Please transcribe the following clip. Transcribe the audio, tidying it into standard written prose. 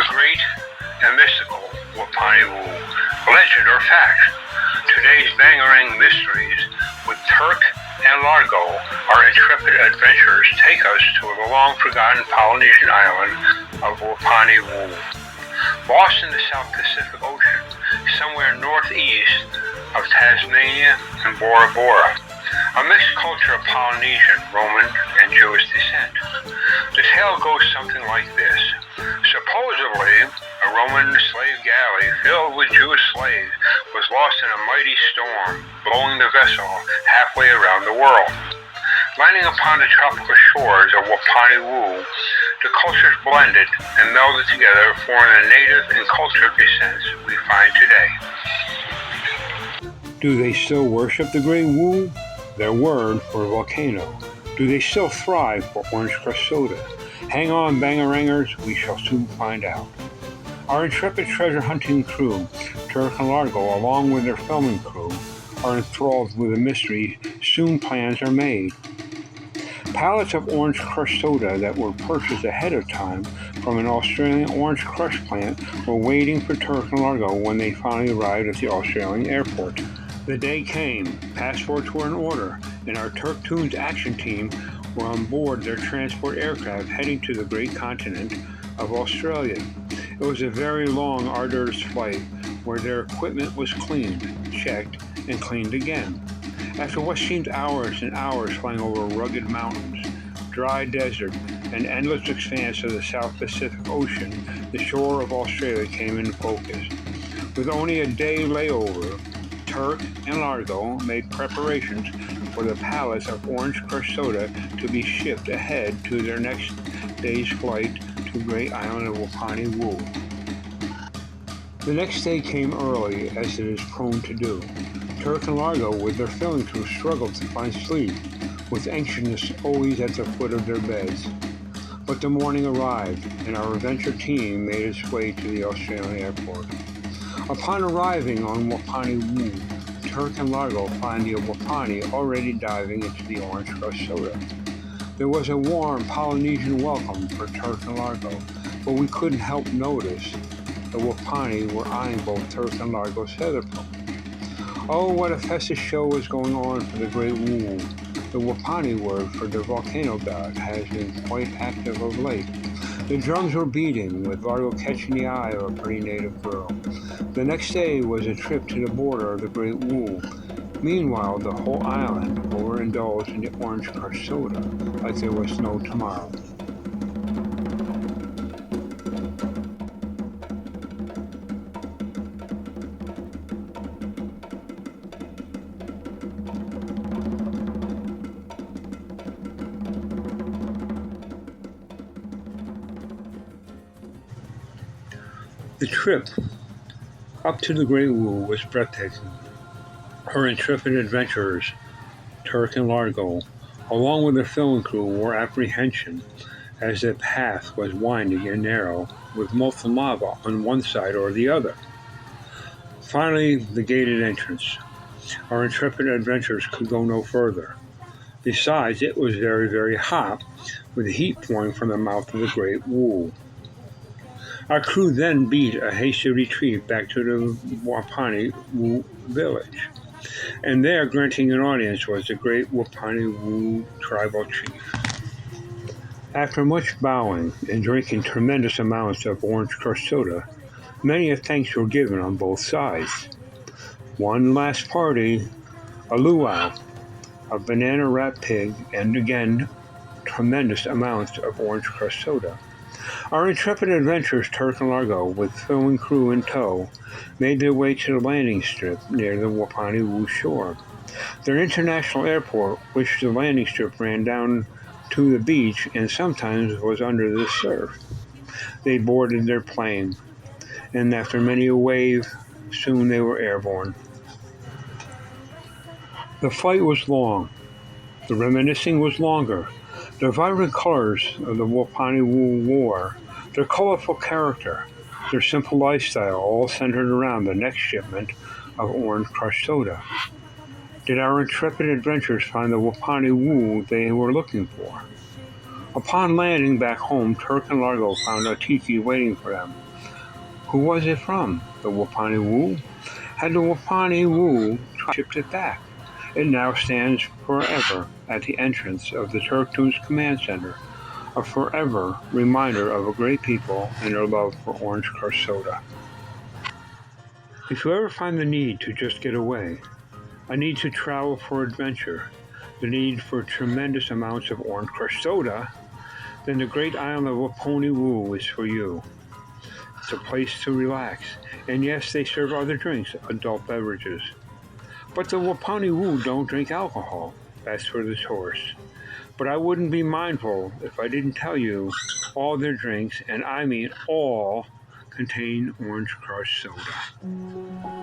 the great and mystical Waponiwoo, legend or fact. Today's Bangarang Mysteries with Turk and Largo, our intrepid adventurers take us to the long-forgotten Polynesian island of Waponiwoo. Lost in the South Pacific Ocean, somewhere northeast of Tasmania and Bora Bora, a mixed culture of Polynesian, Roman, and Jewish descent. The tale goes something like this. Supposedly, a Roman slave galley filled with Jewish slaves was lost in a mighty storm, blowing the vessel halfway around the world. Landing upon the tropical shores of Waponiwoo, the cultures blended and melded together, forming the native and cultural descents we find today. Do they still worship the Great Woo? Their word for volcano. Do they still thrive for orange crush soda? Hang on, Bangarangers, we shall soon find out. Our intrepid treasure hunting crew, Turk and Largo, along with their filming crew, are enthralled with the mystery. Soon plans are made. Pallets of orange crush soda that were purchased ahead of time from an Australian orange crush plant were waiting for Turk and Largo when they finally arrived at the Australian airport. The day came, passports were in order, and our Turk Toons action team were on board their transport aircraft heading to the great continent of Australia. It was a very long, arduous flight where their equipment was cleaned, checked, and cleaned again. After what seemed hours and hours flying over rugged mountains, dry desert, and endless expanse of the South Pacific Ocean, the shore of Australia came in focus. With only a day layover, Turk and Largo made preparations for the pallets of orange crush soda to be shipped ahead to their next day's flight to the great island of Waponiwoo. The next day came early, as it is prone to do. Turk and Largo, with their filming crew, struggled to find sleep, with anxiousness always at the foot of their beds. But the morning arrived, and our adventure team made its way to the Australian airport. Upon arriving on Waponiwoo, Turk and Largo find the Waponi already diving into the orange crush soda. There was a warm Polynesian welcome for Turk and Largo, but we couldn't help notice the Waponi were eyeing both Turk and Largo's feather plumes. Oh, what a festive show was going on for the Great Woo. The Waponi word for the volcano god has been quite active of late. The drums were beating, with Largo catching the eye of a pretty native girl. The next day was a trip to the border of the Great Woo. Meanwhile, the whole island overindulged in the orange crush soda like there was no tomorrow. The trip up to the Great Woo was breathtaking. Her intrepid adventurers, Turk and Largo, along with their filming crew, wore apprehension as the path was winding and narrow, with molten lava on one side or the other. Finally, the gated entrance. Our intrepid adventurers could go no further. Besides, it was very, very hot, with heat pouring from the mouth of the Great Woo. Our crew then beat a hasty retreat back to the Waponiwoo village, and there, granting an audience, was the great Waponiwoo tribal chief. After much bowing and drinking tremendous amounts of orange crush soda, many thanks were given on both sides. One last party, a luau, a banana-wrapped pig, and again, tremendous amounts of orange crush soda. Our intrepid adventurers, Turk and Largo, with filming crew in tow, made their way to the landing strip near the Waponiwoo shore. Their international airport, which the landing strip ran down to the beach and sometimes was under the surf. They boarded their plane, and after many a wave, soon they were airborne. The flight was long. The reminiscing was longer. The vibrant colors of the Waponiwoo War, their colorful character, their simple lifestyle, all centered around the next shipment of orange crush soda. Did our intrepid adventurers find the Waponiwoo they were looking for? Upon landing back home, Turk and Largo found a tiki waiting for them. Who was it from? The Waponiwoo? Had the Waponiwoo shipped it back? It now stands forever at the entrance of the Turktoons Command Center, a forever reminder of a great people and their love for orange crush soda. If you ever find the need to just get away, a need to travel for adventure, the need for tremendous amounts of orange crush soda, then the great island of Waponiwoo is for you. It's a place to relax, and yes, they serve other drinks, adult beverages. But the Waponiwoo don't drink alcohol. That's for the tourists. But I wouldn't be mindful if I didn't tell you all their drinks, and I mean all, contain orange crush soda.